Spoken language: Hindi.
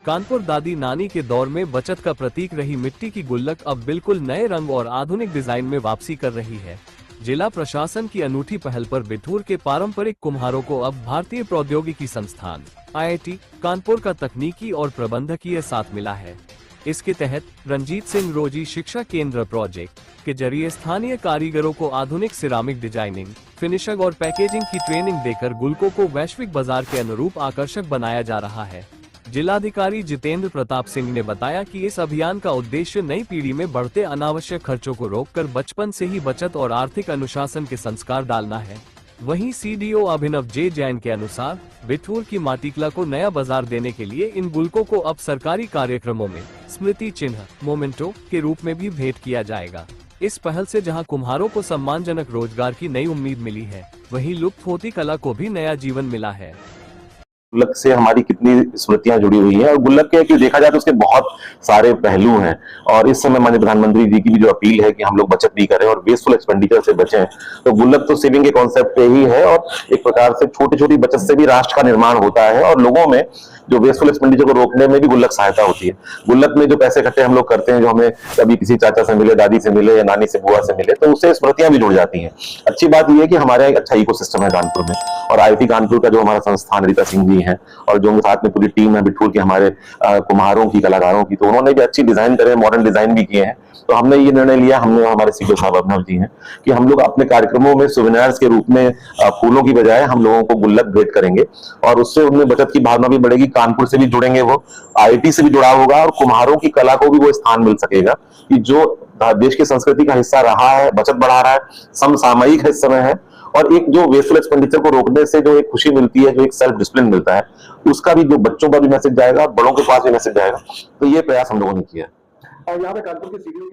कानपुर दादी नानी के दौर में बचत का प्रतीक रही मिट्टी की गुल्लक अब बिल्कुल नए रंग और आधुनिक डिजाइन में वापसी कर रही है। जिला प्रशासन की अनूठी पहल पर बिठूर के पारंपरिक कुम्हारों को अब भारतीय प्रौद्योगिकी संस्थान IIT कानपुर का तकनीकी और प्रबंधकीय साथ मिला है। इसके तहत रंजीत सिंह रोजी शिक्षा केंद्र प्रोजेक्ट के जरिए स्थानीय कारीगरों को आधुनिक सिरामिक डिजाइनिंग, फिनिशिंग और पैकेजिंग की ट्रेनिंग देकर गुल्लकों को वैश्विक बाजार के अनुरूप आकर्षक बनाया जा रहा है। जिलाधिकारी जितेंद्र प्रताप सिंह ने बताया कि इस अभियान का उद्देश्य नई पीढ़ी में बढ़ते अनावश्यक खर्चों को रोककर बचपन से ही बचत और आर्थिक अनुशासन के संस्कार डालना है। वहीं CDO अभिनव J जैन के अनुसार बिठूर की माटीकला को नया बाजार देने के लिए इन गुल्लकों को अब सरकारी कार्यक्रमों में स्मृति चिन्ह मोमेंटो के रूप में भी भेंट किया जाएगा। इस पहल से जहां कुम्हारों को सम्मानजनक रोजगार की नई उम्मीद मिली है, वहीं लुप्त होती कला को भी नया जीवन मिला है। गुल्लक से हमारी कितनी स्मृतियां जुड़ी हुई हैं और गुल्लक के कि देखा जाए तो उसके बहुत सारे पहलू हैं। और इस समय माननीय प्रधानमंत्री जी की भी जो अपील है कि हम लोग बचत भी करें और वेस्टफुल एक्सपेंडिचर से बचें, तो गुल्लक तो सेविंग के कॉन्सेप्ट पे ही है और एक प्रकार से छोटी छोटी बचत से भी राष्ट्र का निर्माण होता है और लोगों में जो वेस्टफुल एक्सपेंडिचर को रोकने में भी गुल्लक सहायता होती है। गुल्लक में जो पैसे इकट्ठे हम लोग करते हैं, जो हमें कभी किसी चाचा से मिले, दादी से मिले या नानी से, बुआ से मिले, तो उससे स्मृतियां भी जुड़ जाती हैं। अच्छी बात यह है कि हमारे एक अच्छा इकोसिस्टम है कानपुर में और IIT कानपुर का जो हमारा संस्थान रीता सिंह जी है और जो साथ में पूरी टीम है बिठूर के हमारे कुम्हारों की, कलाकारों की, तो उन्होंने भी अच्छी डिजाइन करे, मॉडर्न डिजाइन भी किए हैं। तो हमने ये निर्णय लिया, हमने हमारे CDO साहब अभिनव जी हैं, कि हम लोग अपने कार्यक्रमों में सुवेनियर्स के रूप में फूलों की बजाय हम लोगों को गुल्लक भेंट करेंगे और उससे उनमें बचत की भावना भी बढ़ेगी। कानपुर से भी जुड़ेंगे, वो IIT से भी जुड़ा होगा और कुम्हारों की कला को भी वो स्थान मिल सकेगा कि जो देश की संस्कृति का हिस्सा रहा है, बचत बढ़ा रहा है, समसामयिक है इस समय है। और एक जो वेस्टफुल एक्सपेंडिचर को रोकने से जो एक खुशी मिलती है, जो एक सेल्फ डिसिप्लिन मिलता है, उसका भी जो बच्चों पर भी मैसेज जाएगा, बड़ों के पास भी मैसेज जाएगा। तो ये प्रयास हम लोगों ने किया। और यहाँ पे कानपुर के CDO